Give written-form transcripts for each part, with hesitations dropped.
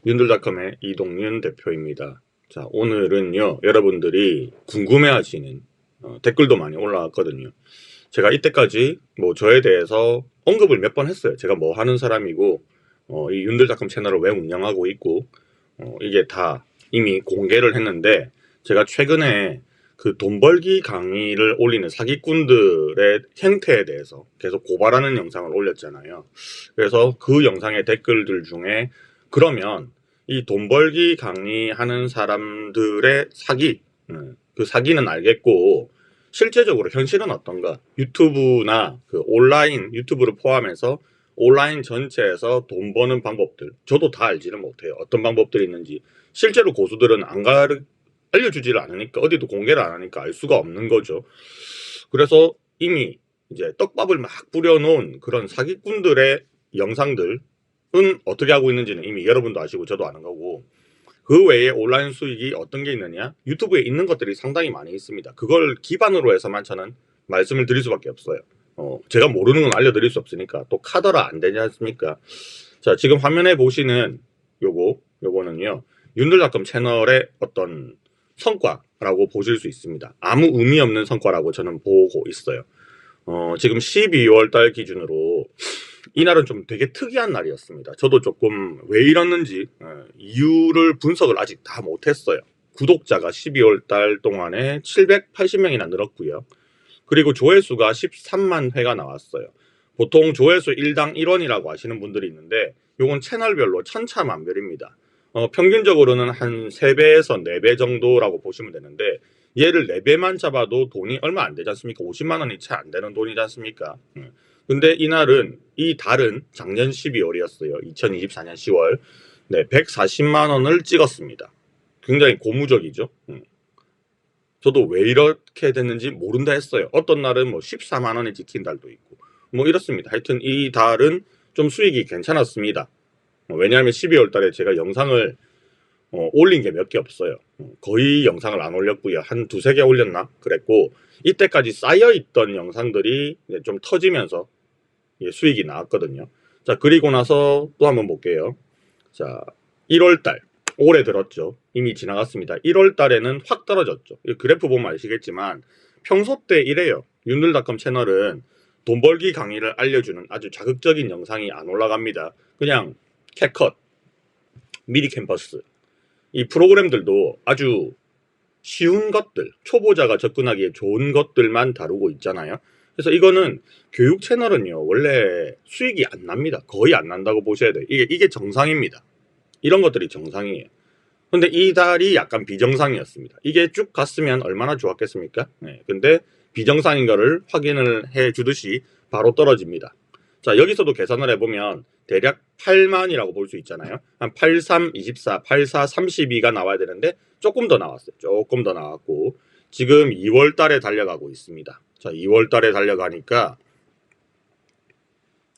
윤들닷컴의 이동윤 대표입니다. 자, 오늘은요, 여러분들이 궁금해하시는 댓글도 많이 올라왔거든요. 제가 이때까지 저에 대해서 언급을 몇 번 했어요. 제가 뭐 하는 사람이고, 이 윤들닷컴 채널을 왜 운영하고 있고, 이게 다 이미 공개를 했는데, 제가 최근에 그 돈 벌기 강의를 올리는 사기꾼들의 행태에 대해서 계속 고발하는 영상을 올렸잖아요. 그래서 그 영상의 댓글들 중에 그러면 이 돈 벌기 강의하는 사람들의 사기, 그 사기는 알겠고 실제적으로 현실은 어떤가? 유튜브나 그 온라인 유튜브를 포함해서 온라인 전체에서 돈 버는 방법들, 저도 다 알지는 못해요. 어떤 방법들이 있는지. 실제로 고수들은 알려주지를 않으니까, 어디도 공개를 안 하니까 알 수가 없는 거죠. 그래서 이미 이제 떡밥을 막 뿌려놓은 그런 사기꾼들의 영상들은 어떻게 하고 있는지는 이미 여러분도 아시고 저도 아는 거고, 그 외에 온라인 수익이 어떤 게 있느냐? 유튜브에 있는 것들이 상당히 많이 있습니다. 그걸 기반으로 해서만 저는 말씀을 드릴 수밖에 없어요. 제가 모르는 건 알려드릴 수 없으니까. 또 카더라 안 되지 않습니까? 자, 지금 화면에 보시는 요거는요, 윤들닷컴 채널의 어떤 성과라고 보실 수 있습니다. 아무 의미 없는 성과라고 저는 보고 있어요. 지금 12월 달 기준으로 이날은 좀 되게 특이한 날이었습니다. 저도 조금 왜 이랬는지 이유를 분석을 아직 다 못했어요. 구독자가 12월 달 동안에 780명이나 늘었고요. 그리고 조회수가 13만 회가 나왔어요. 보통 조회수 1당 1원이라고 하시는 분들이 있는데 요건 채널별로 천차만별입니다. 평균적으로는 한 3배에서 4배 정도라고 보시면 되는데, 얘를 4배만 잡아도 돈이 얼마 안 되지 않습니까? 50만 원이 채 안 되는 돈이지 않습니까? 근데 이 달은 작년 12월이었어요. 2024년 10월. 네, 140만 원을 찍었습니다. 굉장히 고무적이죠. 저도 왜 이렇게 됐는지 모른다 했어요. 어떤 날은 14만 원에 찍힌 달도 있고 이렇습니다. 하여튼 이 달은 좀 수익이 괜찮았습니다. 왜냐하면 12월 달에 제가 영상을 올린 게 몇 개 없어요. 거의 영상을 안 올렸고요. 한 두세 개 올렸나? 그랬고, 이때까지 쌓여있던 영상들이 좀 터지면서 수익이 나왔거든요. 자, 그리고 나서 또 한번 볼게요. 자, 1월 달. 올해 들었죠. 이미 지나갔습니다. 1월 달에는 확 떨어졌죠. 그래프 보면 아시겠지만 평소 때 이래요. 윤들닷컴 채널은 돈 벌기 강의를 알려주는 아주 자극적인 영상이 안 올라갑니다. 그냥 캣컷, 미리 캠퍼스, 이 프로그램들도 아주 쉬운 것들, 초보자가 접근하기에 좋은 것들만 다루고 있잖아요. 그래서 이거는 교육 채널은요, 원래 수익이 안 납니다. 거의 안 난다고 보셔야 돼요. 이게 정상입니다. 이런 것들이 정상이에요. 근데 이 달이 약간 비정상이었습니다. 이게 쭉 갔으면 얼마나 좋았겠습니까? 네, 근데 비정상인 거를 확인을 해 주듯이 바로 떨어집니다. 자, 여기서도 계산을 해보면 대략 8만이라고 볼 수 있잖아요. 한 83, 24, 84, 32가 나와야 되는데 조금 더 나왔어요. 조금 더 나왔고, 지금 2월 달에 달려가고 있습니다. 자, 2월 달에 달려가니까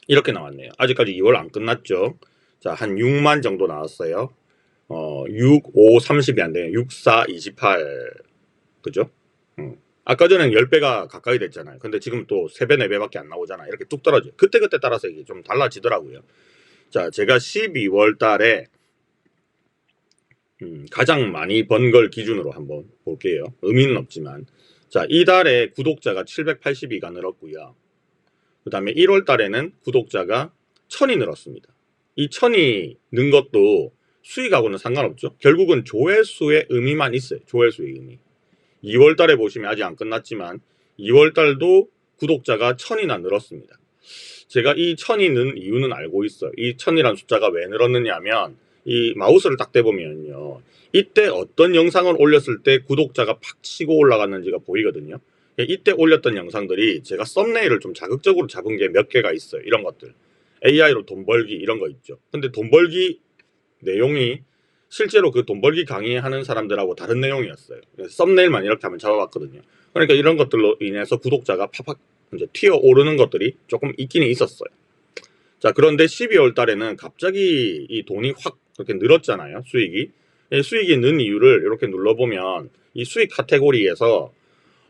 이렇게 나왔네요. 아직까지 2월 안 끝났죠. 자, 한 6만 정도 나왔어요. 6, 5, 30이 안 돼요. 6, 4, 28. 그죠? 아까 전엔 10배가 가까이 됐잖아요. 근데 지금 또 3배, 4배밖에 안 나오잖아요. 이렇게 뚝 떨어져요. 그때그때 따라서 이게 좀 달라지더라고요. 자, 제가 12월 달에 가장 많이 번 걸 기준으로 한번 볼게요. 의미는 없지만. 자, 이 달에 구독자가 782가 늘었고요. 그 다음에 1월 달에는 구독자가 1000이 늘었습니다. 이 1000이 는 것도 수익하고는 상관없죠. 결국은 조회수의 의미만 있어요. 조회수의 의미. 2월 달에 보시면 아직 안 끝났지만 2월 달도 구독자가 1000이나 늘었습니다. 제가 이 1000이 는 이유는 알고 있어요. 이 1000이라는 숫자가 왜 늘었느냐면, 이 마우스를 딱 대보면요, 이때 어떤 영상을 올렸을 때 구독자가 팍 치고 올라갔는지가 보이거든요. 이때 올렸던 영상들이 제가 썸네일을 좀 자극적으로 잡은 게 몇 개가 있어요. 이런 것들, AI로 돈 벌기 이런 거 있죠. 근데 돈 벌기 내용이 실제로 그 돈 벌기 강의하는 사람들하고 다른 내용이었어요. 그래서 썸네일만 이렇게 한번 잡아봤거든요. 그러니까 이런 것들로 인해서 구독자가 팍팍 이제 튀어 오르는 것들이 조금 있기는 있었어요. 자, 그런데 12월 달에는 갑자기 이 돈이 확 이렇게 늘었잖아요. 수익이. 수익이 는 이유를 이렇게 눌러보면 이 수익 카테고리에서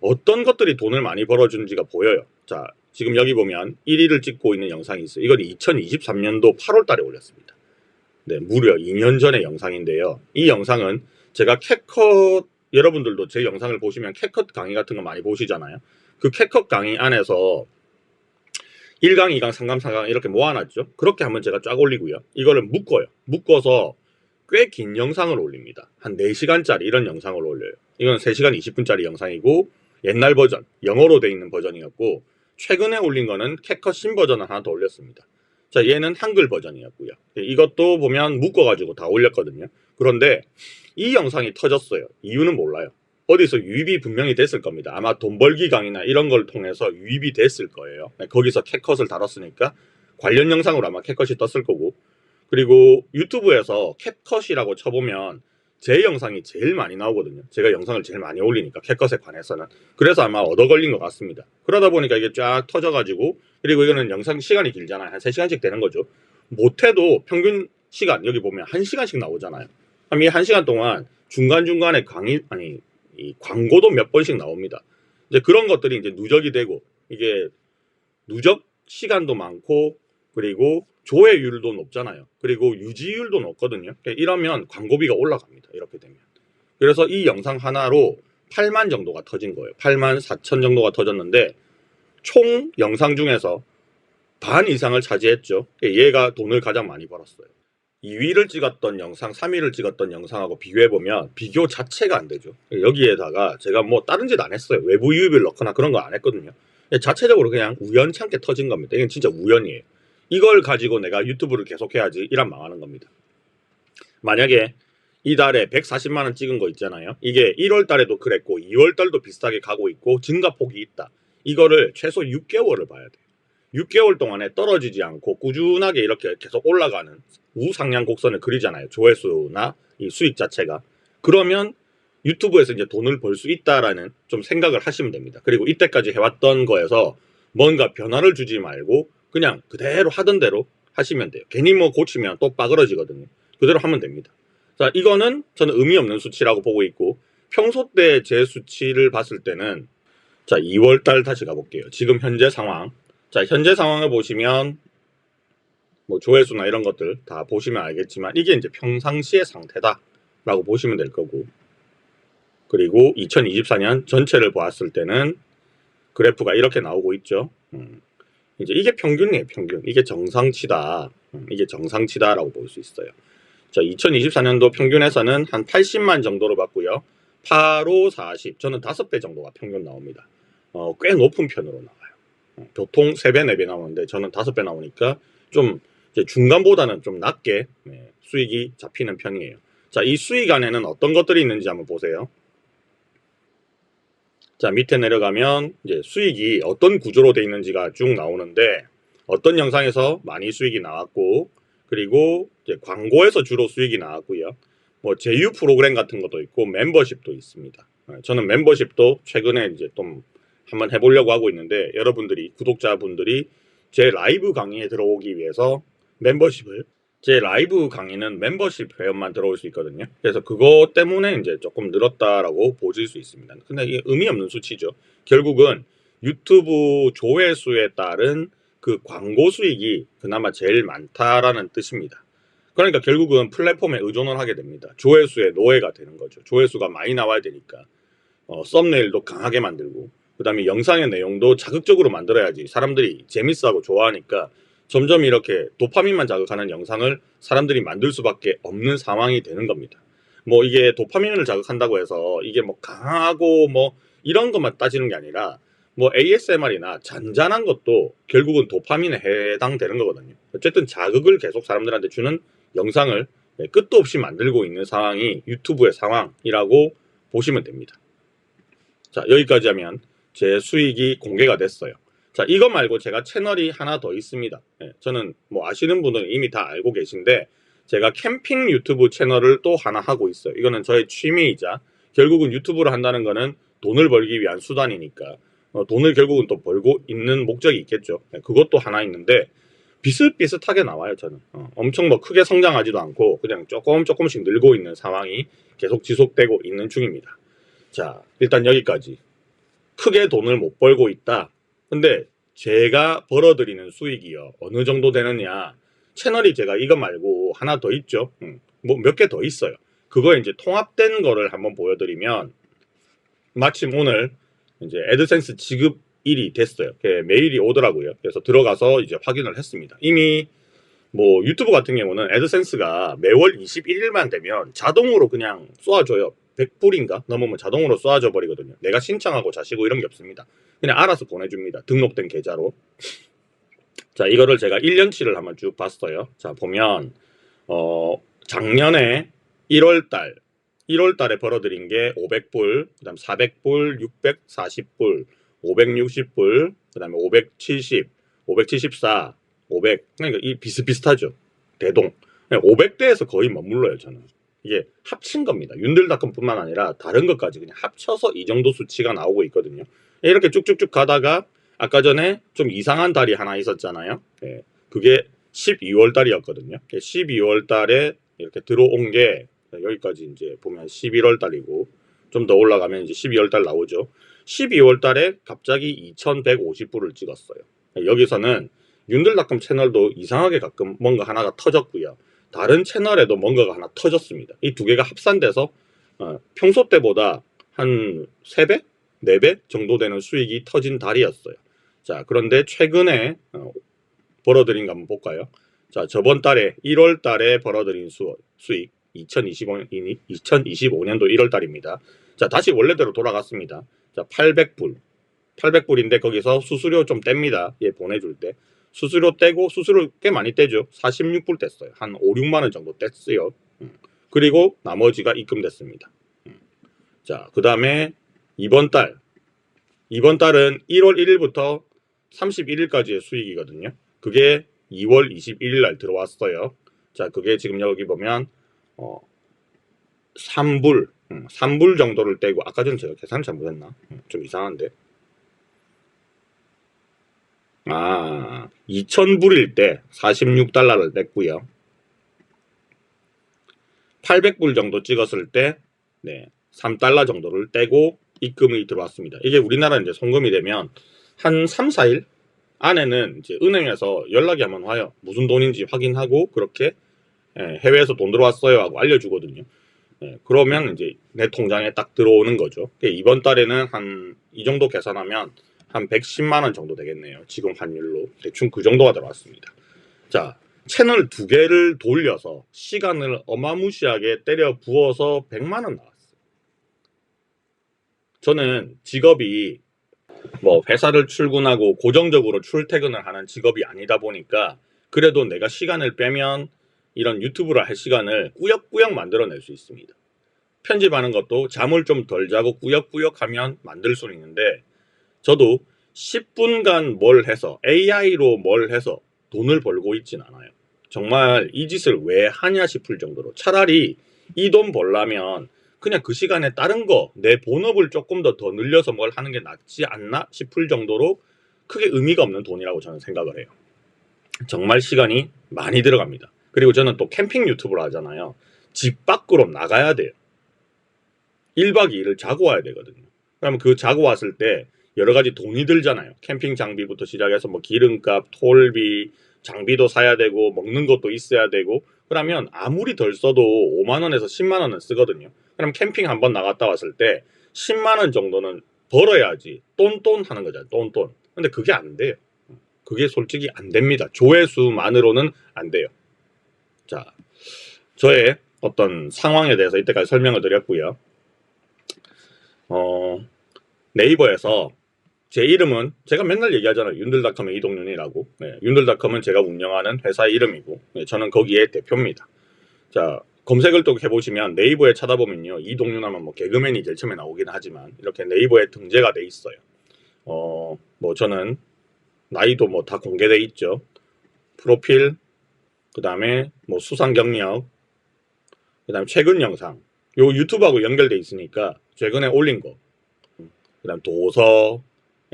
어떤 것들이 돈을 많이 벌어주는지가 보여요. 자, 지금 여기 보면 1위를 찍고 있는 영상이 있어요. 이건 2023년도 8월 달에 올렸습니다. 네, 무려 2년 전의 영상인데요. 이 영상은 제가 캡컷, 여러분들도 제 영상을 보시면 캡컷 강의 같은 거 많이 보시잖아요. 그 캡컷 강의 안에서 1강, 2강, 3강, 4강 이렇게 모아놨죠. 그렇게 한번 제가 쫙 올리고요. 이거를 묶어요. 묶어서 꽤 긴 영상을 올립니다. 한 4시간짜리 이런 영상을 올려요. 이건 3시간 20분짜리 영상이고 옛날 버전, 영어로 돼 있는 버전이었고 최근에 올린 거는 캡컷 신버전을 하나 더 올렸습니다. 자, 얘는 한글 버전이었고요. 이것도 보면 묶어가지고 다 올렸거든요. 그런데 이 영상이 터졌어요. 이유는 몰라요. 어디서 유입이 분명히 됐을 겁니다. 아마 돈 벌기 강의나 이런 걸 통해서 유입이 됐을 거예요. 거기서 캡컷을 다뤘으니까 관련 영상으로 아마 캡컷이 떴을 거고, 그리고 유튜브에서 캡컷이라고 쳐보면 제 영상이 제일 많이 나오거든요. 제가 영상을 제일 많이 올리니까 캡컷에 관해서는. 그래서 아마 얻어 걸린 것 같습니다. 그러다 보니까 이게 쫙 터져가지고, 그리고 이거는 영상 시간이 길잖아요. 한 3시간씩 되는 거죠. 못해도 평균 시간 여기 보면 1시간씩 나오잖아요. 그럼 이 1시간 동안 중간중간에 이 광고도 몇 번씩 나옵니다. 이제 그런 것들이 이제 누적이 되고, 이게 누적 시간도 많고, 그리고 조회율도 높잖아요. 그리고 유지율도 높거든요. 이러면 광고비가 올라갑니다. 이렇게 되면. 그래서 이 영상 하나로 8만 정도가 터진 거예요. 8만 4천 정도가 터졌는데 총 영상 중에서 반 이상을 차지했죠. 얘가 돈을 가장 많이 벌었어요. 2위를 찍었던 영상, 3위를 찍었던 영상하고 비교해보면 비교 자체가 안 되죠. 여기에다가 제가 뭐 다른 짓 안 했어요. 외부 유입을 넣거나 그런 거 안 했거든요. 자체적으로 그냥 우연찮게 터진 겁니다. 이건 진짜 우연이에요. 이걸 가지고 내가 유튜브를 계속해야지 이란 망하는 겁니다. 만약에 이달에 140만원 찍은 거 있잖아요. 이게 1월 달에도 그랬고 2월 달도 비슷하게 가고 있고 증가폭이 있다. 이거를 최소 6개월을 봐야 돼요. 6개월 동안에 떨어지지 않고 꾸준하게 이렇게 계속 올라가는 우상향 곡선을 그리잖아요. 조회수나 이 수익 자체가. 그러면 유튜브에서 이제 돈을 벌 수 있다라는 좀 생각을 하시면 됩니다. 그리고 이때까지 해왔던 거에서 뭔가 변화를 주지 말고 그냥 그대로 하던 대로 하시면 돼요. 괜히 뭐 고치면 또 빠그러지거든요. 그대로 하면 됩니다. 자, 이거는 저는 의미 없는 수치라고 보고 있고, 평소 때 제 수치를 봤을 때는, 자, 2월 달 다시 가볼게요. 지금 현재 상황. 자, 현재 상황을 보시면 뭐 조회수나 이런 것들 다 보시면 알겠지만 이게 이제 평상시의 상태다 라고 보시면 될 거고, 그리고 2024년 전체를 보았을 때는 그래프가 이렇게 나오고 있죠. 이제 이게 평균이에요. 평균. 이게 정상치다. 이게 정상치다라고 볼 수 있어요. 자, 2024년도 평균에서는 한 80만 정도로 봤고요. 8, 5, 40. 저는 5배 정도가 평균 나옵니다. 꽤 높은 편으로 나와요. 보통 3배, 4배 나오는데 저는 5배 나오니까 좀 이제 중간보다는 좀 낮게 수익이 잡히는 편이에요. 자, 이 수익 안에는 어떤 것들이 있는지 한번 보세요. 자, 밑에 내려가면 이제 수익이 어떤 구조로 되어 있는지가 쭉 나오는데, 어떤 영상에서 많이 수익이 나왔고, 그리고 이제 광고에서 주로 수익이 나왔고요. 뭐 제휴 프로그램 같은 것도 있고 멤버십도 있습니다. 저는 멤버십도 최근에 이제 좀 한번 해보려고 하고 있는데, 여러분들이 구독자분들이 제 라이브 강의에 들어오기 위해서 멤버십을, 제 라이브 강의는 멤버십 회원만 들어올 수 있거든요. 그래서 그거 때문에 이제 조금 늘었다라고 보실 수 있습니다. 근데 이게 의미 없는 수치죠. 결국은 유튜브 조회수에 따른 그 광고 수익이 그나마 제일 많다라는 뜻입니다. 그러니까 결국은 플랫폼에 의존을 하게 됩니다. 조회수의 노예가 되는 거죠. 조회수가 많이 나와야 되니까 썸네일도 강하게 만들고, 그 다음에 영상의 내용도 자극적으로 만들어야지 사람들이 재밌어하고 좋아하니까 점점 이렇게 도파민만 자극하는 영상을 사람들이 만들 수밖에 없는 상황이 되는 겁니다. 뭐 이게 도파민을 자극한다고 해서 이게 뭐 강하고 뭐 이런 것만 따지는 게 아니라 뭐 ASMR이나 잔잔한 것도 결국은 도파민에 해당되는 거거든요. 어쨌든 자극을 계속 사람들한테 주는 영상을 끝도 없이 만들고 있는 상황이 유튜브의 상황이라고 보시면 됩니다. 자, 여기까지 하면 제 수익이 공개가 됐어요. 자, 이거 말고 제가 채널이 하나 더 있습니다. 저는 뭐 아시는 분들은 이미 다 알고 계신데, 제가 캠핑 유튜브 채널을 또 하나 하고 있어요. 이거는 저의 취미이자, 결국은 유튜브를 한다는 거는 돈을 벌기 위한 수단이니까 돈을 결국은 또 벌고 있는 목적이 있겠죠. 그것도 하나 있는데 비슷비슷하게 나와요. 저는 엄청 뭐 크게 성장하지도 않고 그냥 조금씩 늘고 있는 상황이 계속 지속되고 있는 중입니다. 자, 일단 여기까지. 크게 돈을 못 벌고 있다. 근데 제가 벌어들이는 수익이요, 어느 정도 되느냐. 채널이 제가 이거 말고 하나 더 있죠. 뭐 몇 개 더 있어요. 그거에 이제 통합된 거를 한번 보여드리면, 마침 오늘 이제 애드센스 지급일이 됐어요. 메일이 오더라고요. 그래서 들어가서 이제 확인을 했습니다. 이미 뭐 유튜브 같은 경우는 애드센스가 매월 21일만 되면 자동으로 그냥 쏘아줘요. 100불인가 넘으면 자동으로 쏘아줘 버리거든요. 내가 신청하고 자시고 이런 게 없습니다. 그냥 알아서 보내줍니다. 등록된 계좌로. 자, 이거를 제가 1년치를 한번 쭉 봤어요. 자, 보면 작년에 1월달에 벌어들인 게 500불, 그 다음 400불, 640불, 560불, 그 다음에 570, 574, 500. 그러니까 이 비슷비슷하죠. 대동. 500대에서 거의 머물러요, 저는. 이게 합친 겁니다. 윤들닷컴 뿐만 아니라 다른 것까지 그냥 합쳐서 이 정도 수치가 나오고 있거든요. 이렇게 쭉쭉쭉 가다가 아까 전에 좀 이상한 달이 하나 있었잖아요. 예, 그게 12월 달이었거든요. 12월 달에 이렇게 들어온 게 여기까지 이제 보면 11월 달이고, 좀 더 올라가면 이제 12월 달 나오죠. 12월 달에 갑자기 2150불을 찍었어요. 여기서는 윤들닷컴 채널도 이상하게 가끔 뭔가 하나가 터졌고요. 다른 채널에도 뭔가가 하나 터졌습니다. 이 두 개가 합산돼서 평소 때보다 한 3배? 4배 정도 되는 수익이 터진 달이었어요. 자, 그런데 최근에 벌어들인 거 한번 볼까요? 자, 저번 달에 1월 달에 벌어들인 수익 2025년도 1월 달입니다. 자, 다시 원래대로 돌아갔습니다. 자, 800불인데 거기서 수수료 좀 뗍니다. 얘 보내줄 때. 수수료 떼고, 수수료 꽤 많이 떼죠. 46불 뗐어요. 한 5, 6만원 정도 뗐어요. 그리고 나머지가 입금됐습니다. 자, 그 다음에 이번 달은 1월 1일부터 31일까지의 수익이거든요. 그게 2월 21일 날 들어왔어요. 자, 그게 지금 여기 보면 3불 정도를 떼고, 아까 전에 제가 계산 잘못했나? 좀 이상한데. 2000불일 때 46달러를 냈고요. 800불 정도 찍었을 때 3달러 정도를 떼고 입금이 들어왔습니다. 이게 우리나라 이제 송금이 되면 한 3, 4일 안에는 이제 은행에서 연락이 한번 와요. 무슨 돈인지 확인하고, 그렇게 해외에서 돈 들어왔어요 하고 알려주거든요. 그러면 이제 내 통장에 딱 들어오는 거죠. 이번 달에는 한 이 정도 계산하면 한 110만원 정도 되겠네요. 지금 환율로. 대충 그 정도가 들어왔습니다. 자, 채널 2개를 돌려서 시간을 어마무시하게 때려 부어서 100만원 나왔어요. 저는 직업이 뭐 회사를 출근하고 고정적으로 출퇴근을 하는 직업이 아니다 보니까, 그래도 내가 시간을 빼면 이런 유튜브를 할 시간을 꾸역꾸역 만들어낼 수 있습니다. 편집하는 것도 잠을 좀 덜 자고 꾸역꾸역 하면 만들 수는 있는데, 저도 10분간 뭘 해서 AI로 뭘 해서 돈을 벌고 있진 않아요. 정말 이 짓을 왜 하냐 싶을 정도로, 차라리 이 돈 벌려면 그냥 그 시간에 다른 거, 내 본업을 조금 더 늘려서 뭘 하는 게 낫지 않나 싶을 정도로 크게 의미가 없는 돈이라고 저는 생각을 해요. 정말 시간이 많이 들어갑니다. 그리고 저는 또 캠핑 유튜브를 하잖아요. 집 밖으로 나가야 돼요. 1박 2일을 자고 와야 되거든요. 그러면 그 자고 왔을 때 여러 가지 돈이 들잖아요. 캠핑 장비부터 시작해서 뭐 기름값, 톨비, 장비도 사야 되고, 먹는 것도 있어야 되고, 그러면 아무리 덜 써도 5만원에서 10만원은 쓰거든요. 그럼 캠핑 한번 나갔다 왔을 때 10만원 정도는 벌어야지 똔똔 하는 거잖아요. 똔똔. 근데 그게 안 돼요. 그게 솔직히 안 됩니다. 조회수만으로는 안 돼요. 자, 저의 어떤 상황에 대해서 이때까지 설명을 드렸고요. 네이버에서 제 이름은 제가 맨날 얘기하잖아요. 윤들닷컴의 이동윤이라고. 윤들닷컴은 제가 운영하는 회사의 이름이고, 저는 거기에 대표입니다. 자, 검색을 또 해보시면 네이버에 찾아보면요, 이동윤 하면 뭐 개그맨이 제일 처음에 나오긴 하지만 이렇게 네이버에 등재가 돼 있어요. 뭐 저는 나이도 뭐 다 공개돼 있죠. 프로필, 그 다음에 뭐 수상 경력, 그 다음에 최근 영상, 요 유튜브하고 연결돼 있으니까 최근에 올린 거, 그 다음 도서,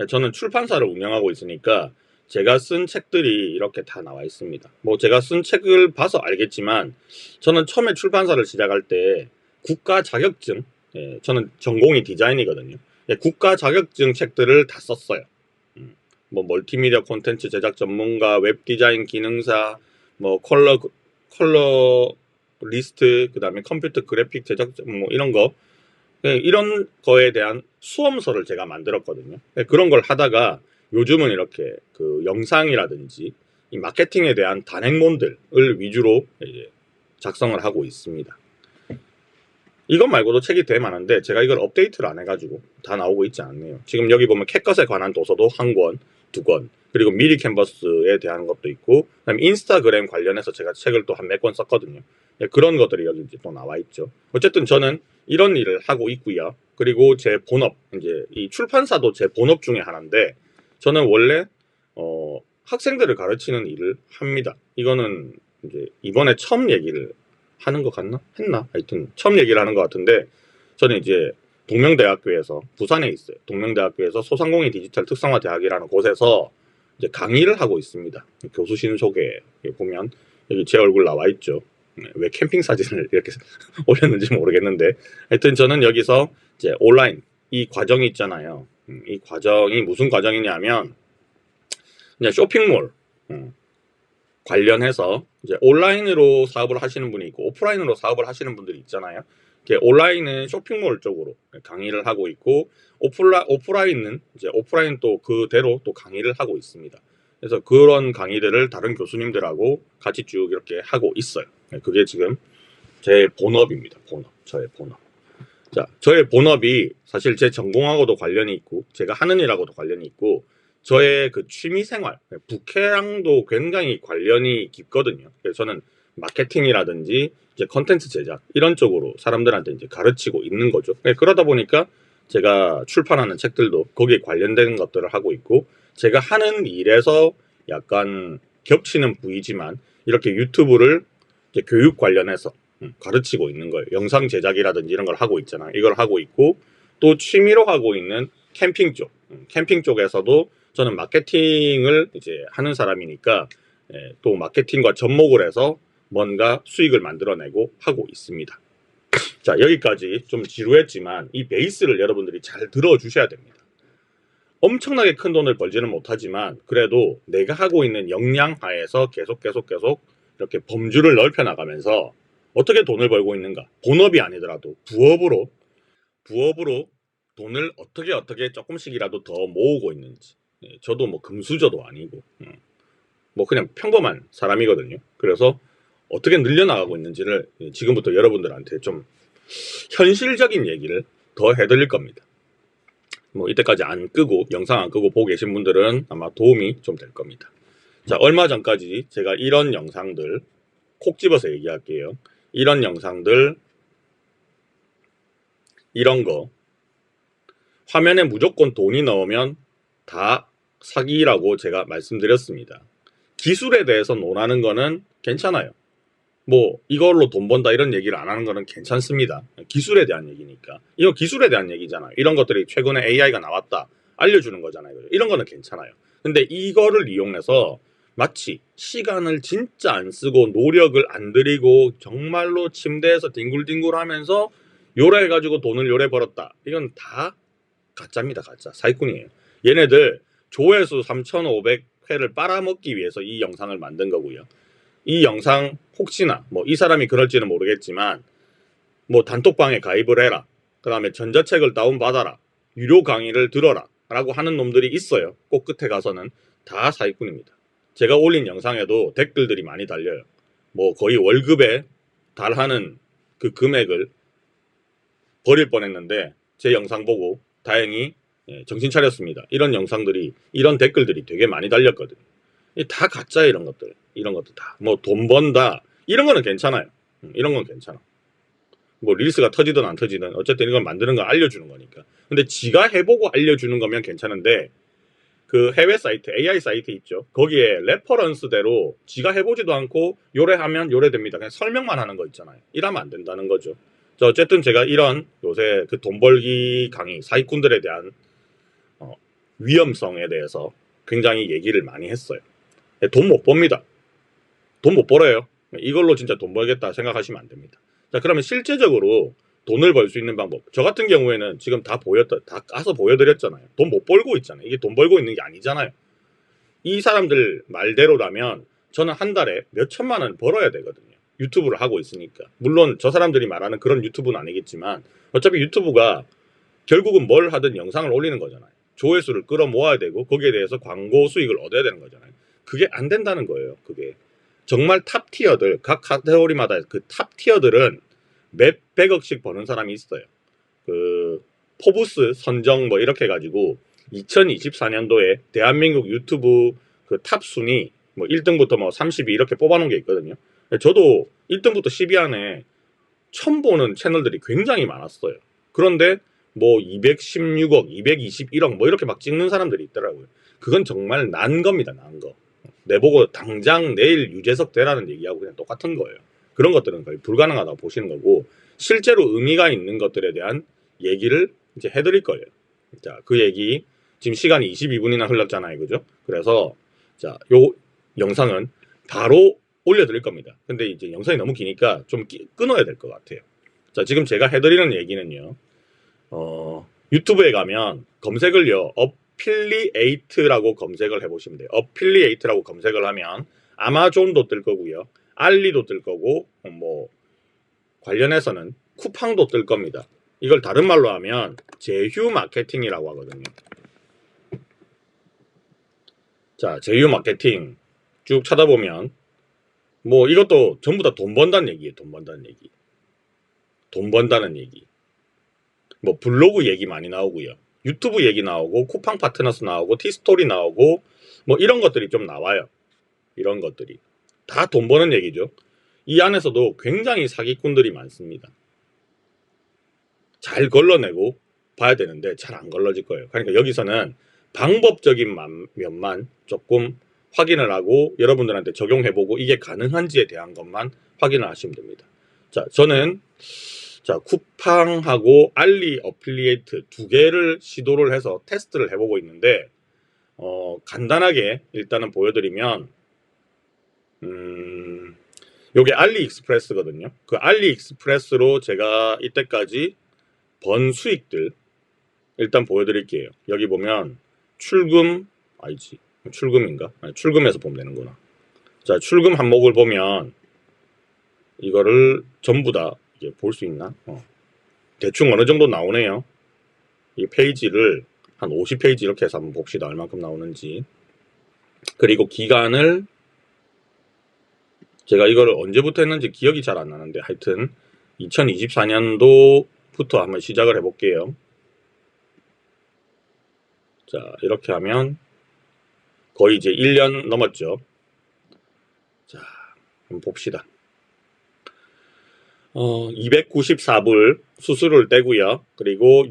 저는 출판사를 운영하고 있으니까 제가 쓴 책들이 이렇게 다 나와 있습니다. 뭐 제가 쓴 책을 봐서 알겠지만, 저는 처음에 출판사를 시작할 때 국가 자격증, 저는 전공이 디자인이거든요. 국가 자격증 책들을 다 썼어요. 뭐 멀티미디어 콘텐츠 제작 전문가, 웹 디자인 기능사, 뭐 컬러 리스트, 그 다음에 컴퓨터 그래픽 제작, 뭐 이런 거, 이런 거에 대한 수험서를 제가 만들었거든요. 그런 걸 하다가 요즘은 이렇게 그 영상이라든지 이 마케팅에 대한 단행본들을 위주로 이제 작성을 하고 있습니다. 이것 말고도 책이 되게 많은데 제가 이걸 업데이트를 안 해가지고 다 나오고 있지 않네요. 지금 여기 보면 캣컷에 관한 도서도 한 권, 두 권, 그리고 미리 캔버스에 대한 것도 있고, 그다음에 인스타그램 관련해서 제가 책을 또 한 몇 권 썼거든요. 그런 것들이 여기 이제 또 나와 있죠. 어쨌든 저는 이런 일을 하고 있고요. 그리고 제 본업, 이제 이 출판사도 제 본업 중에 하나인데, 저는 원래 학생들을 가르치는 일을 합니다. 이거는 이제 이번에 처음 얘기를 하는 것 같나? 했나? 하여튼 처음 얘기를 하는 것 같은데, 저는 이제 동명대학교에서, 부산에 있어요. 동명대학교에서 소상공인 디지털 특성화 대학이라는 곳에서 이제 강의를 하고 있습니다. 교수신 소개 보면 여기 제 얼굴 나와 있죠. 왜 캠핑 사진을 이렇게 올렸는지 모르겠는데, 하여튼 저는 여기서 이제 온라인 이 과정이 있잖아요. 이 과정이 무슨 과정이냐면 이제 쇼핑몰 관련해서 이제 온라인으로 사업을 하시는 분이 있고 오프라인으로 사업을 하시는 분들이 있잖아요. 온라인은 쇼핑몰 쪽으로 강의를 하고 있고, 오프라인은 이제 오프라인 또 그대로 또 강의를 하고 있습니다. 그래서 그런 강의들을 다른 교수님들하고 같이 쭉 이렇게 하고 있어요. 그게 지금 제 본업입니다. 저의 본업. 자, 저의 본업이 사실 제 전공하고도 관련이 있고 제가 하는 일하고도 관련이 있고 저의 그 취미생활, 부캐랑도 굉장히 관련이 깊거든요. 그래서 저는 마케팅이라든지 이제 컨텐츠 제작 이런 쪽으로 사람들한테 이제 가르치고 있는 거죠. 그러다 보니까 제가 출판하는 책들도 거기에 관련된 것들을 하고 있고, 제가 하는 일에서 약간 겹치는 부위지만 이렇게 유튜브를 이제 교육 관련해서 가르치고 있는 거예요. 영상 제작이라든지 이런 걸 하고 있잖아요. 이걸 하고 있고, 또 취미로 하고 있는 캠핑 쪽, 캠핑 쪽에서도 저는 마케팅을 이제 하는 사람이니까 또 마케팅과 접목을 해서 뭔가 수익을 만들어내고 하고 있습니다. 자, 여기까지 좀 지루했지만 이 베이스를 여러분들이 잘 들어주셔야 됩니다. 엄청나게 큰 돈을 벌지는 못하지만 그래도 내가 하고 있는 역량 하에서 계속 이렇게 범주를 넓혀 나가면서 어떻게 돈을 벌고 있는가, 본업이 아니더라도 부업으로 돈을 어떻게 조금씩이라도 더 모으고 있는지. 저도 뭐 금수저도 아니고 뭐 그냥 평범한 사람이거든요. 그래서 어떻게 늘려나가고 있는지를 지금부터 여러분들한테 좀 현실적인 얘기를 더 해드릴 겁니다. 뭐 이때까지 안 끄고 영상 안 끄고 보고 계신 분들은 아마 도움이 좀 될 겁니다. 자, 얼마 전까지 제가 이런 영상들 콕 집어서 얘기할게요. 이런 영상들, 이런 거 화면에 무조건 돈이 나오면 다 사기라고 제가 말씀드렸습니다. 기술에 대해서 논하는 거는 괜찮아요. 뭐 이걸로 돈 번다 이런 얘기를 안 하는 거는 괜찮습니다. 기술에 대한 얘기니까. 이거 기술에 대한 얘기잖아요. 이런 것들이 최근에 AI가 나왔다 알려주는 거잖아요. 이런 거는 괜찮아요. 근데 이거를 이용해서 마치 시간을 진짜 안 쓰고 노력을 안 들이고 정말로 침대에서 뒹굴뒹굴 하면서 요래 해가지고 돈을 요래 벌었다. 이건 다 가짜입니다. 가짜. 사기꾼이에요. 얘네들 조회수 3,500회를 빨아먹기 위해서 이 영상을 만든 거고요. 이 영상 혹시나 뭐 이 사람이 그럴지는 모르겠지만 뭐 단톡방에 가입을 해라, 그 다음에 전자책을 다운받아라, 유료 강의를 들어라 라고 하는 놈들이 있어요. 꼭 끝에 가서는 다 사기꾼입니다. 제가 올린 영상에도 댓글들이 많이 달려요. 뭐 거의 월급에 달하는 그 금액을 버릴 뻔했는데 제 영상 보고 다행히 정신 차렸습니다. 이런 영상들이, 이런 댓글들이 되게 많이 달렸거든요. 다 가짜. 이런 것들 다 뭐 돈 번다 이런 거는 괜찮아요. 이런 건 괜찮아. 뭐 릴스가 터지든 안 터지든 어쨌든 이건 만드는 거 알려주는 거니까. 근데 지가 해보고 알려주는 거면 괜찮은데 그 해외 사이트, AI 사이트 있죠. 거기에 레퍼런스대로 지가 해보지도 않고 요래하면 요래됩니다. 그냥 설명만 하는 거 있잖아요. 이러면 안 된다는 거죠. 자, 어쨌든 제가 이런 요새 그 돈 벌기 강의, 사기꾼들에 대한 위험성에 대해서 굉장히 얘기를 많이 했어요. 돈 못 법니다. 돈 못 벌어요. 이걸로 진짜 돈 벌겠다 생각하시면 안 됩니다. 자, 그러면 실제적으로 돈을 벌 수 있는 방법. 저 같은 경우에는 지금 다 까서 보여드렸잖아요. 돈 못 벌고 있잖아요. 이게 돈 벌고 있는 게 아니잖아요. 이 사람들 말대로라면 저는 한 달에 몇 천만 원 벌어야 되거든요. 유튜브를 하고 있으니까. 물론 저 사람들이 말하는 그런 유튜브는 아니겠지만 어차피 유튜브가 결국은 뭘 하든 영상을 올리는 거잖아요. 조회수를 끌어모아야 되고 거기에 대해서 광고 수익을 얻어야 되는 거잖아요. 그게 안 된다는 거예요. 그게 정말 탑 티어들, 각 카테고리마다 그 탑 티어들은 몇 백억씩 버는 사람이 있어요. 그 포브스 선정 뭐 이렇게 해가지고 2024년도에 대한민국 유튜브 그 탑 순위 뭐 1등부터 뭐 30위 이렇게 뽑아놓은 게 있거든요. 저도 1등부터 10위 안에 처음 보는 채널들이 굉장히 많았어요. 그런데 뭐 216억, 221억 뭐 이렇게 막 찍는 사람들이 있더라고요. 그건 정말 난 겁니다. 난 거. 내보고 당장 내일 유재석 되라는 얘기하고 그냥 똑같은 거예요. 그런 것들은 거의 불가능하다고 보시는 거고 실제로 의미가 있는 것들에 대한 얘기를 이제 해드릴 거예요. 자, 그 얘기 지금 시간이 22분이나 흘렀잖아요. 그죠? 그래서 자, 요 영상은 바로 올려드릴 겁니다. 근데 이제 영상이 너무 기니까 좀 끊어야 될 것 같아요. 자, 지금 제가 해드리는 얘기는요. 유튜브에 가면 검색을요. 어필리에이트라고 검색을 해보시면 돼요. 어필리에이트라고 검색을 하면 아마존도 뜰 거고요. 알리도 뜰 거고 뭐 관련해서는 쿠팡도 뜰 겁니다. 이걸 다른 말로 하면 제휴 마케팅이라고 하거든요. 자, 제휴 마케팅 쭉 찾아보면 뭐 이것도 전부 다 돈 번다는 얘기예요. 돈 번다는 얘기. 돈 번다는 얘기. 뭐 블로그 얘기 많이 나오고요. 유튜브 얘기 나오고 쿠팡 파트너스 나오고 티스토리 나오고 뭐 이런 것들이 좀 나와요. 이런 것들이 다 돈 버는 얘기죠. 이 안에서도 굉장히 사기꾼들이 많습니다. 잘 걸러내고 봐야 되는데 잘 안 걸러질 거예요. 그러니까 여기서는 방법적인 면만 조금 확인을 하고 여러분들한테 적용해보고 이게 가능한지에 대한 것만 확인을 하시면 됩니다. 자, 저는 자, 쿠팡하고 알리 어필리에이트 두 개를 시도를 해서 테스트를 해보고 있는데 간단하게 일단은 보여드리면 요게 알리익스프레스거든요. 그 알리익스프레스로 제가 이때까지 번 수익들 일단 보여드릴게요. 여기 보면 출금 아니지 출금인가? 아니, 출금해서 보면 되는구나. 자, 출금 항목을 보면 이거를 전부 다 볼 수 있나? 대충 어느 정도 나오네요. 이 페이지를 한 50페이지 이렇게 해서 한번 봅시다. 얼만큼 나오는지. 그리고 기간을 제가 이거를 언제부터 했는지 기억이 잘 안 나는데 하여튼 2024년도부터 한번 시작을 해볼게요. 자, 이렇게 하면 거의 이제 1년 넘었죠. 자, 한번 봅시다. 294불 수수료를 떼고요. 그리고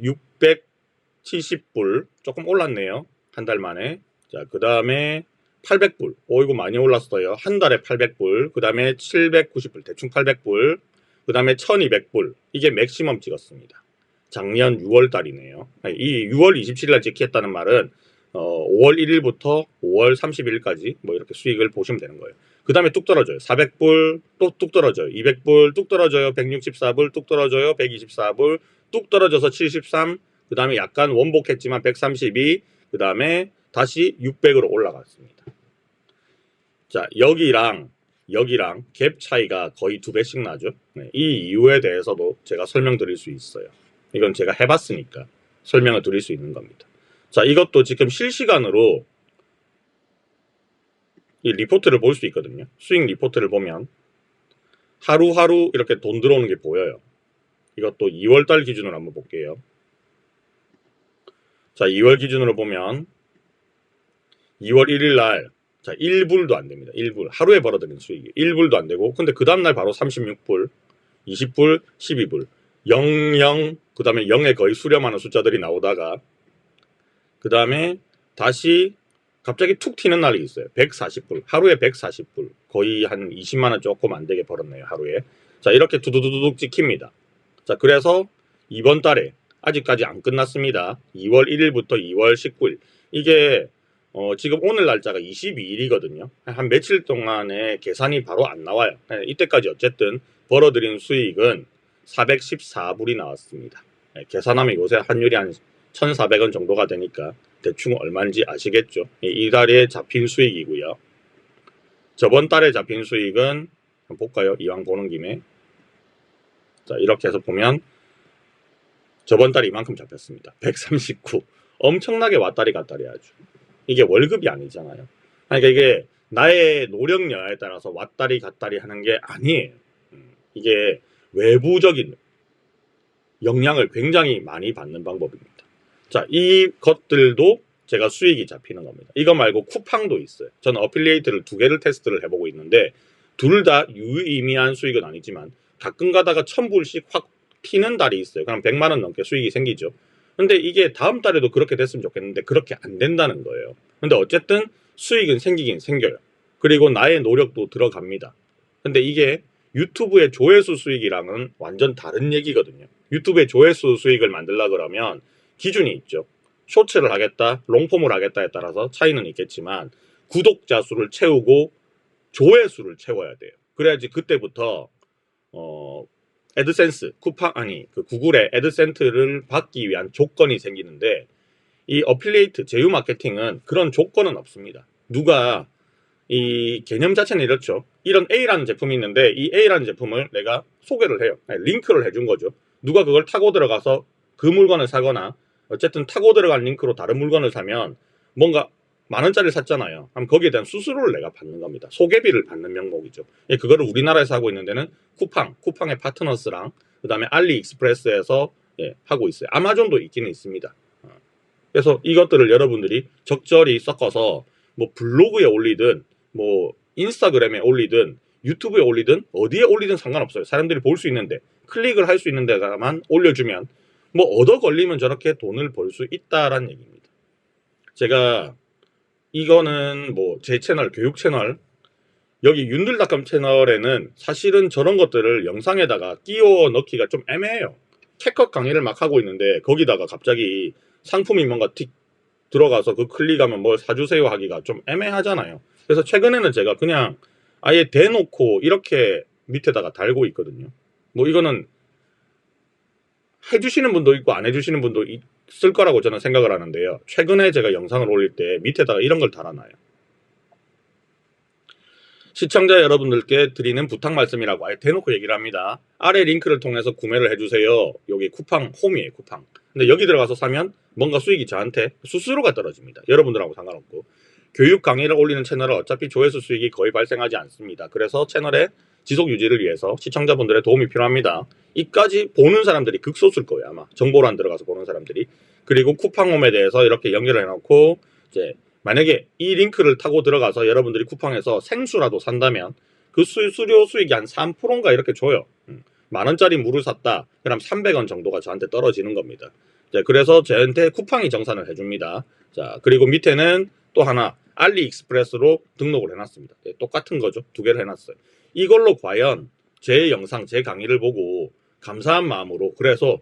670불 조금 올랐네요. 한 달 만에. 자, 그 다음에 800불. 이거 많이 올랐어요. 한 달에 800불. 그 다음에 790불. 대충 800불. 그 다음에 1200불. 이게 맥시멈 찍었습니다. 작년 6월 달이네요. 이 6월 27일날 찍혔다는 말은 5월 1일부터 5월 31일까지 뭐 이렇게 수익을 보시면 되는 거예요. 그 다음에 뚝 떨어져요. 400불 또 뚝 떨어져요. 200불 뚝 떨어져요. 164불 뚝 떨어져요. 124불 뚝 떨어져서 73. 그 다음에 약간 원복했지만 132. 그 다음에 다시 600으로 올라갔습니다. 자, 여기랑 갭 차이가 거의 2배씩 나죠. 네, 이 이유에 대해서도 제가 설명드릴 수 있어요. 이건 제가 해봤으니까 설명을 드릴 수 있는 겁니다. 자, 이것도 지금 실시간으로 이 리포트를 볼 수 있거든요. 수익 리포트를 보면 하루하루 이렇게 돈 들어오는 게 보여요. 이것도 2월달 기준으로 한번 볼게요. 자, 2월 기준으로 보면 2월 1일 날 자, 1불도 안 됩니다. 1불. 하루에 벌어들인 수익이 1불도 안 되고 근데 그 다음날 바로 36불, 20불, 12불, 00, 그 다음에 0에 거의 수렴하는 숫자들이 나오다가 그 다음에 다시 갑자기 툭 튀는 날이 있어요. 140불. 하루에 140불. 거의 한 20만원 조금 안 되게 벌었네요. 하루에. 자, 이렇게 두두두둑 찍힙니다. 자, 그래서 이번 달에 아직까지 안 끝났습니다. 2월 1일부터 2월 19일. 이게 지금 오늘 날짜가 22일이거든요. 한 며칠 동안의 계산이 바로 안 나와요. 이때까지 어쨌든 벌어들인 수익은 414불이 나왔습니다. 계산하면 요새 환율이 한 1,400원 정도가 되니까 대충 얼마인지 아시겠죠? 이 달에 잡힌 수익이고요. 저번 달에 잡힌 수익은 한번 볼까요? 이왕 보는 김에. 자, 이렇게 해서 보면 저번 달에 이만큼 잡혔습니다. 139. 엄청나게 왔다리 갔다리 하죠. 이게 월급이 아니잖아요. 그러니까 이게 나의 노력 여하에 따라서 왔다리 갔다리 하는 게 아니에요. 이게 외부적인 영향을 굉장히 많이 받는 방법입니다. 자, 이것들도 제가 수익이 잡히는 겁니다. 이거 말고 쿠팡도 있어요. 저는 어필리에이트를 2개를 테스트를 해보고 있는데 둘 다 유의미한 수익은 아니지만 가끔 가다가 1000불씩 확 튀는 달이 있어요. 그럼 100만원 넘게 수익이 생기죠. 근데 이게 다음 달에도 그렇게 됐으면 좋겠는데 그렇게 안 된다는 거예요. 근데 어쨌든 수익은 생기긴 생겨요. 그리고 나의 노력도 들어갑니다. 근데 이게 유튜브의 조회수 수익이랑은 완전 다른 얘기거든요. 유튜브의 조회수 수익을 만들려 그러면 기준이 있죠. 쇼츠를 하겠다, 롱폼을 하겠다에 따라서 차이는 있겠지만 구독자 수를 채우고 조회수를 채워야 돼요. 그래야지 그때부터 애드센스, 그 구글의 애드센스를 받기 위한 조건이 생기는데 이 어필리에이트 제휴 마케팅은 그런 조건은 없습니다. 누가 이 개념 자체는 이렇죠. 이런 A라는 제품이 있는데 이 A라는 제품을 내가 소개를 해요. 링크를 해준 거죠. 누가 그걸 타고 들어가서 그 물건을 사거나 어쨌든 타고 들어간 링크로 다른 물건을 사면 뭔가 만원짜리를 샀잖아요. 그럼 거기에 대한 수수료를 내가 받는 겁니다. 소개비를 받는 명목이죠. 그거를 우리나라에서 하고 있는 데는 쿠팡의 파트너스랑 그 다음에 알리익스프레스에서 하고 있어요. 아마존도 있기는 있습니다. 그래서 이것들을 여러분들이 적절히 섞어서 뭐 블로그에 올리든 뭐 인스타그램에 올리든 유튜브에 올리든 어디에 올리든 상관없어요. 사람들이 볼 수 있는데 클릭을 할 수 있는 데다만 올려주면 뭐 얻어 걸리면 저렇게 돈을 벌 수 있다라는 얘기입니다. 제가 이거는 뭐 제 채널, 교육 채널, 여기 윤들닷컴 채널에는 사실은 저런 것들을 영상에다가 끼워 넣기가 좀 애매해요. 캣컷 강의를 막 하고 있는데 거기다가 갑자기 상품이 뭔가 틱 들어가서 그 클릭하면 뭘 사주세요 하기가 좀 애매하잖아요. 그래서 최근에는 제가 그냥 아예 대놓고 이렇게 밑에다가 달고 있거든요. 뭐 이거는 해주시는 분도 있고 안 해주시는 분도 있을 거라고 저는 생각을 하는데요. 최근에 제가 영상을 올릴 때 밑에다가 이런 걸 달아놔요. 시청자 여러분들께 드리는 부탁 말씀이라고 아예 대놓고 얘기를 합니다. 아래 링크를 통해서 구매를 해주세요. 여기 쿠팡 홈이에요. 쿠팡. 근데 여기 들어가서 사면 뭔가 수익이 저한테 수수료가 떨어집니다. 여러분들하고 상관없고. 교육 강의를 올리는 채널은 어차피 조회수 수익이 거의 발생하지 않습니다. 그래서 채널의 지속 유지를 위해서 시청자분들의 도움이 필요합니다. 이까지 보는 사람들이 극소수일 거예요. 아마 정보란 들어가서 보는 사람들이. 그리고 쿠팡홈에 대해서 이렇게 연결을 해놓고 이제 만약에 이 링크를 타고 들어가서 여러분들이 쿠팡에서 생수라도 산다면 그 수수료 수익이 한 3%인가 이렇게 줘요. 만원짜리 물을 샀다. 그럼 300원 정도가 저한테 떨어지는 겁니다. 그래서 저한테 쿠팡이 정산을 해줍니다. 자, 그리고 밑에는 또 하나 알리익스프레스로 등록을 해놨습니다. 똑같은 거죠. 2개를 해놨어요. 이걸로 과연 제 영상, 제 강의를 보고 감사한 마음으로 그래서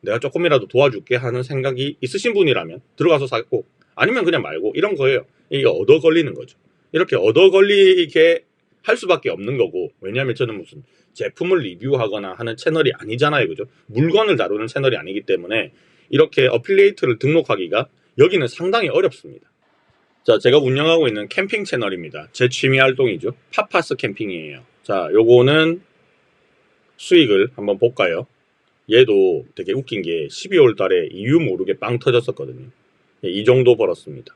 내가 조금이라도 도와줄게 하는 생각이 있으신 분이라면 들어가서 사고 아니면 그냥 말고 이런 거예요. 이게 얻어 걸리는 거죠. 이렇게 얻어 걸리게 할 수밖에 없는 거고 왜냐하면 저는 무슨 제품을 리뷰하거나 하는 채널이 아니잖아요. 그죠? 물건을 다루는 채널이 아니기 때문에 이렇게 어필리에이트를 등록하기가 여기는 상당히 어렵습니다. 자, 제가 운영하고 있는 캠핑 채널입니다. 제 취미 활동이죠. 파파스 캠핑이에요. 자, 요거는 수익을 한번 볼까요? 얘도 되게 웃긴 게 12월 달에 이유 모르게 빵 터졌었거든요. 이 정도 벌었습니다.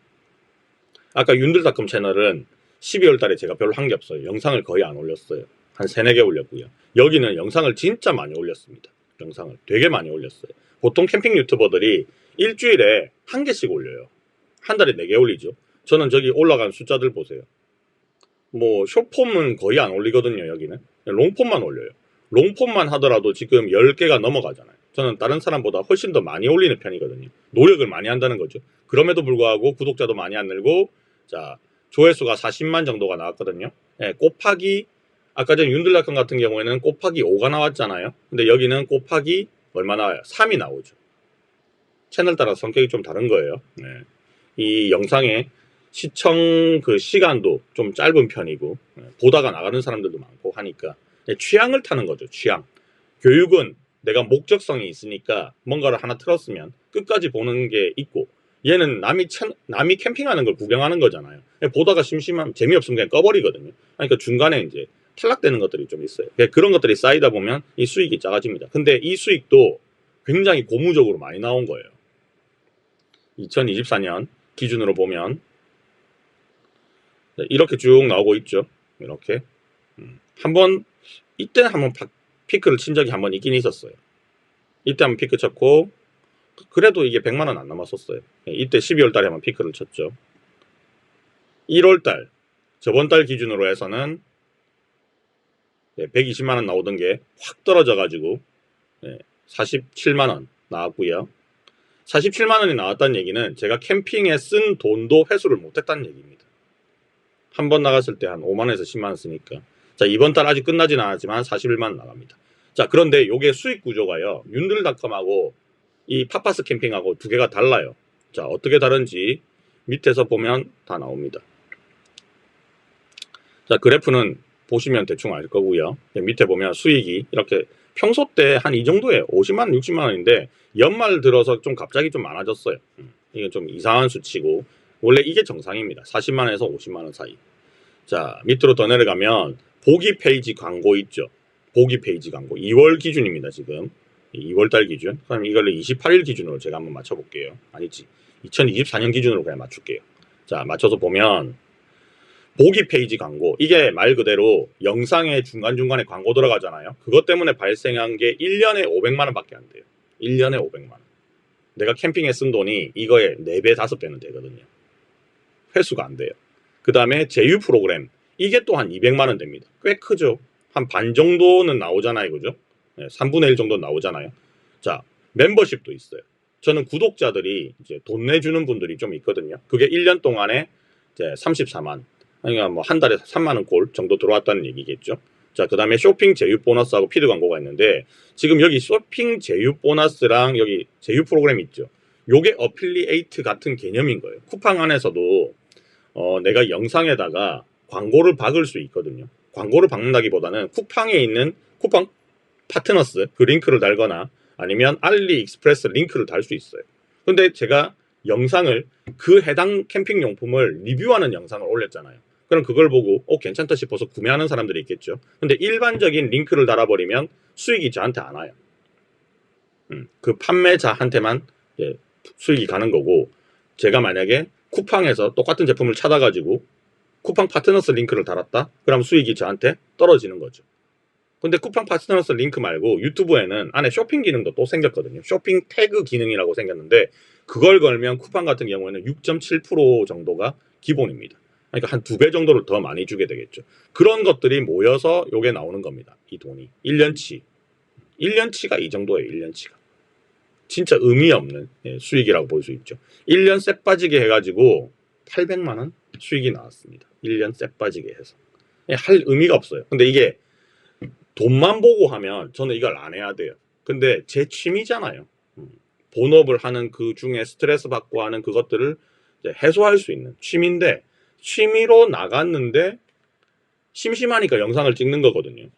아까 윤들닷컴 채널은 12월 달에 제가 별로 한 게 없어요. 영상을 거의 안 올렸어요. 한 3, 4개 올렸고요. 여기는 영상을 진짜 많이 올렸습니다. 영상을 되게 많이 올렸어요. 보통 캠핑 유튜버들이 일주일에 1개씩 올려요. 한 달에 4개 올리죠. 저는 저기 올라간 숫자들 보세요. 뭐 숏폼은 거의 안 올리거든요. 여기는 롱폼만 올려요. 롱폼만 하더라도 지금 10개가 넘어가잖아요. 저는 다른 사람보다 훨씬 더 많이 올리는 편이거든요. 노력을 많이 한다는 거죠. 그럼에도 불구하고 구독자도 많이 안 늘고 자 조회수가 40만 정도가 나왔거든요. 곱하기 아까 전 윤들닷컴 같은 경우에는 곱하기 5가 나왔잖아요. 근데 여기는 곱하기 얼마 나와요? 3이 나오죠. 채널 따라 성격이 좀 다른 거예요. 이 영상의 시청 그 시간도 좀 짧은 편이고 보다가 나가는 사람들도 많고 하니까 취향을 타는 거죠. 취향. 교육은 내가 목적성이 있으니까 뭔가를 하나 틀었으면 끝까지 보는 게 있고 얘는 남이 캠핑하는 걸 구경하는 거잖아요. 보다가 재미없으면 그냥 꺼버리거든요. 그러니까 중간에 이제 탈락되는 것들이 좀 있어요. 그런 것들이 쌓이다 보면 이 수익이 작아집니다. 근데 이 수익도 굉장히 고무적으로 많이 나온 거예요. 2024년 기준으로 보면 이렇게 쭉 나오고 있죠. 이렇게 한번 이때는 한번 피크를 친 적이 한번 있긴 있었어요. 이때 한번 피크 쳤고 그래도 이게 100만원 안 남았었어요. 이때 12월 달에 한번 피크를 쳤죠. 1월 달 저번 달 기준으로 해서는 120만원 나오던 게 확 떨어져 가지고 47만원 나왔고요. 47만원이 나왔다는 얘기는 제가 캠핑에 쓴 돈도 회수를 못했다는 얘기입니다. 한 번 나갔을 때 한 5만원에서 10만원 쓰니까. 자, 이번 달 아직 끝나진 않았지만 41만원 나갑니다. 자, 그런데 요게 수익 구조가요. 윤들닷컴하고 이 팟파스 캠핑하고 두 개가 달라요. 자, 어떻게 다른지 밑에서 보면 다 나옵니다. 자, 그래프는 보시면 대충 알 거고요. 밑에 보면 수익이 이렇게 평소 때 한 이 정도예요. 50만원, 60만원인데 연말 들어서 좀 갑자기 좀 많아졌어요. 이게 좀 이상한 수치고 원래 이게 정상입니다. 40만원에서 50만원 사이. 자, 밑으로 더 내려가면 보기 페이지 광고 있죠. 보기 페이지 광고 2월 기준입니다. 지금 2월달 기준. 그럼 이걸 28일 기준으로 제가 한번 맞춰볼게요. 아니지, 2024년 기준으로 그냥 맞출게요. 자, 맞춰서 보면 보기 페이지 광고, 이게 말 그대로 영상에 중간중간에 광고 들어가잖아요. 그것 때문에 발생한 게 1년에 500만원 밖에 안 돼요. 1년에 500만원. 내가 캠핑에 쓴 돈이 이거에 4배, 5배는 되거든요. 회수가 안 돼요. 그 다음에 제휴 프로그램, 이게 또 한 200만원 됩니다. 꽤 크죠. 한 반 정도는 나오잖아요. 그죠? 3분의 1 정도 나오잖아요. 자, 멤버십도 있어요. 저는 구독자들이 이제 돈 내주는 분들이 좀 있거든요. 그게 1년 동안에 이제 34만, 그러니까 뭐 한 달에 3만원 꼴 정도 들어왔다는 얘기겠죠. 자, 그 다음에 쇼핑 제휴 보너스하고 피드 광고가 있는데, 지금 여기 쇼핑 제휴 보너스랑 여기 제휴 프로그램 있죠. 요게 어필리에이트 같은 개념인 거예요. 쿠팡 안에서도 내가 영상에다가 광고를 박을 수 있거든요. 광고를 박는다기보다는 쿠팡에 있는 쿠팡 파트너스 그 링크를 달거나 아니면 알리익스프레스 링크를 달 수 있어요. 근데 제가 영상을 그 해당 캠핑 용품을 리뷰하는 영상을 올렸잖아요. 그럼 그걸 보고 괜찮다 싶어서 구매하는 사람들이 있겠죠. 근데 일반적인 링크를 달아버리면 수익이 저한테 안 와요. 그 판매자한테만 수익이 가는 거고, 제가 만약에 쿠팡에서 똑같은 제품을 찾아가지고 쿠팡 파트너스 링크를 달았다? 그럼 수익이 저한테 떨어지는 거죠. 근데 쿠팡 파트너스 링크 말고 유튜브에는 안에 쇼핑 기능도 또 생겼거든요. 쇼핑 태그 기능이라고 생겼는데 그걸 걸면 쿠팡 같은 경우에는 6.7% 정도가 기본입니다. 그러니까 한 2배 정도를 더 많이 주게 되겠죠. 그런 것들이 모여서 요게 나오는 겁니다. 이 돈이 1년치가 이 정도예요. 1년치가 진짜 의미 없는 수익이라고 볼 수 있죠. 1년 쎄 빠지게 해가지고 800만원 수익이 나왔습니다. 1년 쎄 빠지게 해서 할 의미가 없어요. 근데 이게 돈만 보고 하면 저는 이걸 안 해야 돼요. 근데 제 취미잖아요. 본업을 하는 그 중에 스트레스 받고 하는 그것들을 해소할 수 있는 취미인데, 취미로 나갔는데 심심하니까 영상을 찍는 거거든요.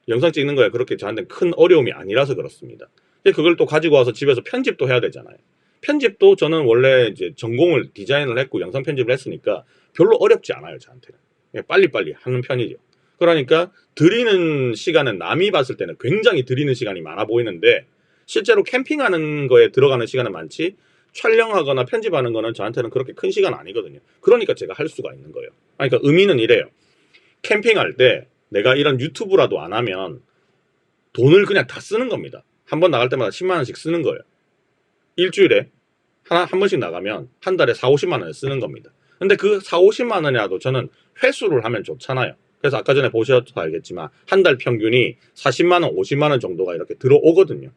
영상 찍는 거에 그렇게 저한테는 큰 어려움이 아니라서 그렇습니다. 그걸 또 가지고 와서 집에서 편집도 해야 되잖아요. 편집도 저는 원래 이제 전공을 디자인을 했고 영상 편집을 했으니까 별로 어렵지 않아요. 저한테는 빨리빨리 하는 편이죠. 그러니까 드리는 시간은 남이 봤을 때는 굉장히 드리는 시간이 많아 보이는데 실제로 캠핑하는 거에 들어가는 시간은 많지, 촬영하거나 편집하는 거는 저한테는 그렇게 큰 시간 아니거든요. 그러니까 제가 할 수가 있는 거예요. 그러니까 의미는 이래요. 캠핑할 때 내가 이런 유튜브라도 안 하면 돈을 그냥 다 쓰는 겁니다. 한 번 나갈 때마다 10만원씩 쓰는 거예요. 일주일에 한 번씩 나가면 한 달에 4, 50만원을 쓰는 겁니다. 근데 그 4, 50만원이라도 저는 회수를 하면 좋잖아요. 그래서 아까 전에 보셔서 알겠지만 한 달 평균이 40만원, 50만원 정도가 이렇게 들어오거든요.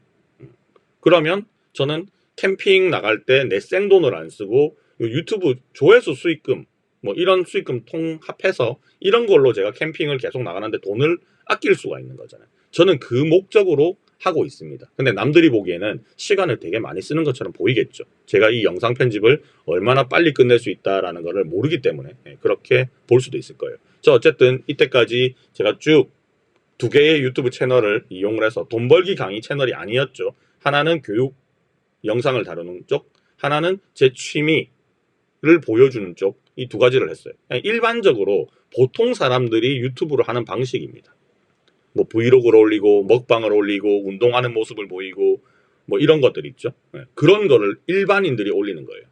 그러면 저는 캠핑 나갈 때 내 생돈을 안 쓰고 유튜브 조회수 수익금 뭐 이런 수익금 통합해서 이런 걸로 제가 캠핑을 계속 나가는데 돈을 아낄 수가 있는 거잖아요. 저는 그 목적으로 하고 있습니다. 근데 남들이 보기에는 시간을 되게 많이 쓰는 것처럼 보이겠죠. 제가 이 영상 편집을 얼마나 빨리 끝낼 수 있다라는 것을 모르기 때문에 그렇게 볼 수도 있을 거예요. 어쨌든 이때까지 제가 쭉 2개의 유튜브 채널을 이용을 해서 돈 벌기 강의 채널이 아니었죠. 하나는 교육 영상을 다루는 쪽, 하나는 제 취미를 보여주는 쪽, 이 두 가지를 했어요. 일반적으로 보통 사람들이 유튜브를 하는 방식입니다. 뭐 브이로그를 올리고 먹방을 올리고 운동하는 모습을 보이고 뭐 이런 것들 있죠. 그런 거를 일반인들이 올리는 거예요.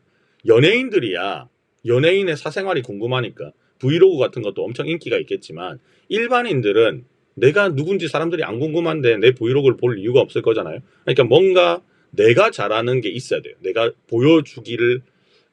연예인들이야 연예인의 사생활이 궁금하니까 브이로그 같은 것도 엄청 인기가 있겠지만, 일반인들은 내가 누군지 사람들이 안 궁금한데 내 브이로그를 볼 이유가 없을 거잖아요. 그러니까 뭔가 내가 잘하는 게 있어야 돼요. 내가 보여주기를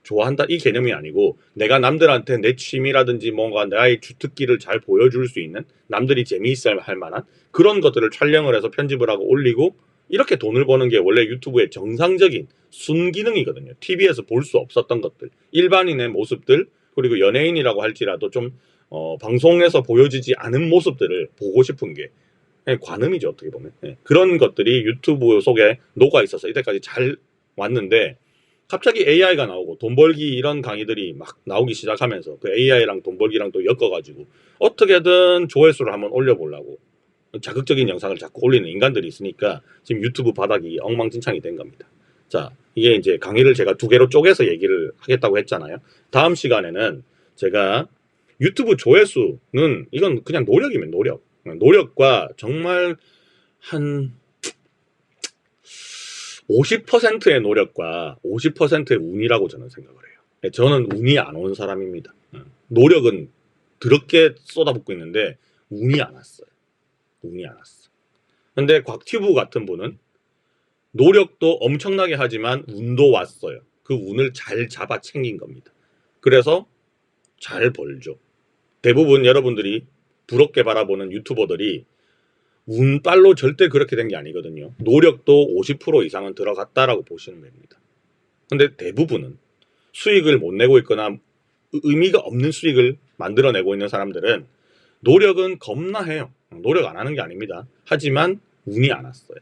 좋아한다 이 개념이 아니고, 내가 남들한테 내 취미라든지 뭔가 나의 주특기를 잘 보여줄 수 있는, 남들이 재미있어 할 만한 그런 것들을 촬영을 해서 편집을 하고 올리고, 이렇게 돈을 버는 게 원래 유튜브의 정상적인 순기능이거든요. TV에서 볼 수 없었던 것들, 일반인의 모습들, 그리고 연예인이라고 할지라도 좀 방송에서 보여지지 않은 모습들을 보고 싶은 게 관음이죠, 어떻게 보면. 그런 것들이 유튜브 속에 녹아 있어서 이때까지 잘 왔는데, 갑자기 AI가 나오고 돈 벌기 이런 강의들이 막 나오기 시작하면서 그 AI랑 돈 벌기랑 또 엮어가지고 어떻게든 조회수를 한번 올려보려고 자극적인 영상을 자꾸 올리는 인간들이 있으니까 지금 유튜브 바닥이 엉망진창이 된 겁니다. 자, 이게 이제 강의를 제가 두 개로 쪼개서 얘기를 하겠다고 했잖아요. 다음 시간에는 제가 유튜브 조회수는 이건 그냥 노력이면 노력. 노력과 정말 한 50%의 노력과 50%의 운이라고 저는 생각을 해요. 저는 운이 안 온 사람입니다. 노력은 더럽게 쏟아붓고 있는데 운이 안 왔어요. 운이 안 왔어. 근데 곽튜브 같은 분은 노력도 엄청나게 하지만 운도 왔어요. 그 운을 잘 잡아 챙긴 겁니다. 그래서 잘 벌죠. 대부분 여러분들이 부럽게 바라보는 유튜버들이 운빨로 절대 그렇게 된 게 아니거든요. 노력도 50% 이상은 들어갔다라고 보시면 됩니다. 근데 대부분은 수익을 못 내고 있거나 의미가 없는 수익을 만들어내고 있는 사람들은 노력은 겁나 해요. 노력 안 하는 게 아닙니다. 하지만 운이 안 왔어요.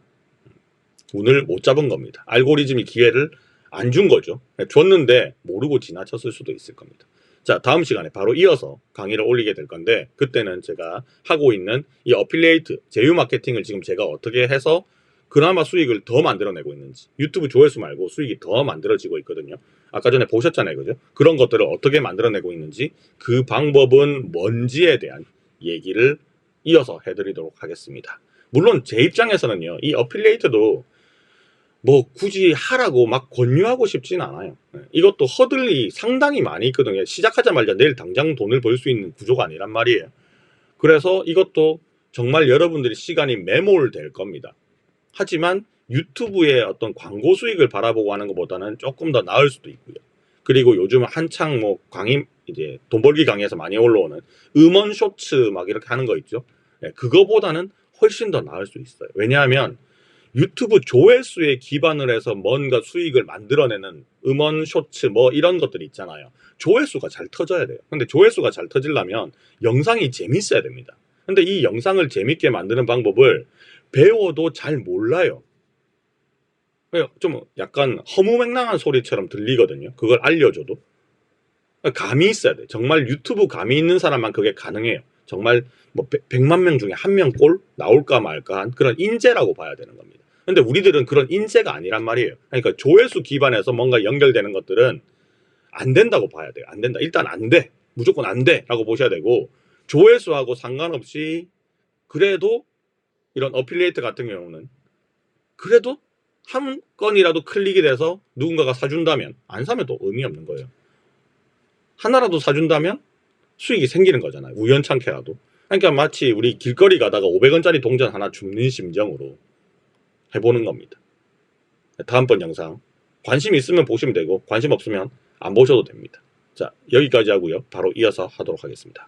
운을 못 잡은 겁니다. 알고리즘이 기회를 안 준 거죠. 줬는데 모르고 지나쳤을 수도 있을 겁니다. 자, 다음 시간에 바로 이어서 강의를 올리게 될 건데, 그때는 제가 하고 있는 이 어필리에이트, 제휴 마케팅을 지금 제가 어떻게 해서 그나마 수익을 더 만들어내고 있는지, 유튜브 조회수 말고 수익이 더 만들어지고 있거든요. 아까 전에 보셨잖아요, 그죠? 그런 것들을 어떻게 만들어내고 있는지, 그 방법은 뭔지에 대한 얘기를 이어서 해드리도록 하겠습니다. 물론 제 입장에서는요, 이 어필리에이트도 뭐 굳이 하라고 막 권유하고 싶진 않아요. 이것도 허들이 상당히 많이 있거든요. 시작하자마자 내일 당장 돈을 벌 수 있는 구조가 아니란 말이에요. 그래서 이것도 정말 여러분들이 시간이 매몰될 겁니다. 하지만 유튜브의 어떤 광고 수익을 바라보고 하는 것보다는 조금 더 나을 수도 있고요. 그리고 요즘 한창 뭐 강의, 이제 돈 벌기 강의에서 많이 올라오는 음원 쇼츠 막 이렇게 하는 거 있죠. 그거보다는 훨씬 더 나을 수 있어요. 왜냐하면 유튜브 조회수에 기반을 해서 뭔가 수익을 만들어내는 음원 쇼츠 뭐 이런 것들이 있잖아요. 조회수가 잘 터져야 돼요. 근데 조회수가 잘 터지려면 영상이 재밌어야 됩니다. 근데 이 영상을 재밌게 만드는 방법을 배워도 잘 몰라요. 좀 약간 허무맹랑한 소리처럼 들리거든요. 그걸 알려줘도. 감이 있어야 돼. 정말 유튜브 감이 있는 사람만 그게 가능해요. 정말 뭐 100만 명 중에 한 명 꼴 나올까 말까 한 그런 인재라고 봐야 되는 겁니다. 근데 우리들은 그런 인재가 아니란 말이에요. 그러니까 조회수 기반에서 뭔가 연결되는 것들은 안 된다고 봐야 돼요. 안 된다. 일단 안 돼. 무조건 안 돼. 라고 보셔야 되고, 조회수하고 상관없이 그래도 이런 어필리에이트 같은 경우는 그래도 한 건이라도 클릭이 돼서 누군가가 사준다면, 안 사면 또 의미 없는 거예요. 하나라도 사준다면 수익이 생기는 거잖아요. 우연찮게라도. 그러니까 마치 우리 길거리 가다가 500원짜리 동전 하나 줍는 심정으로 해보는 겁니다. 다음번 영상 관심 있으면 보시면 되고 관심 없으면 안 보셔도 됩니다. 자, 여기까지 하고요. 바로 이어서 하도록 하겠습니다.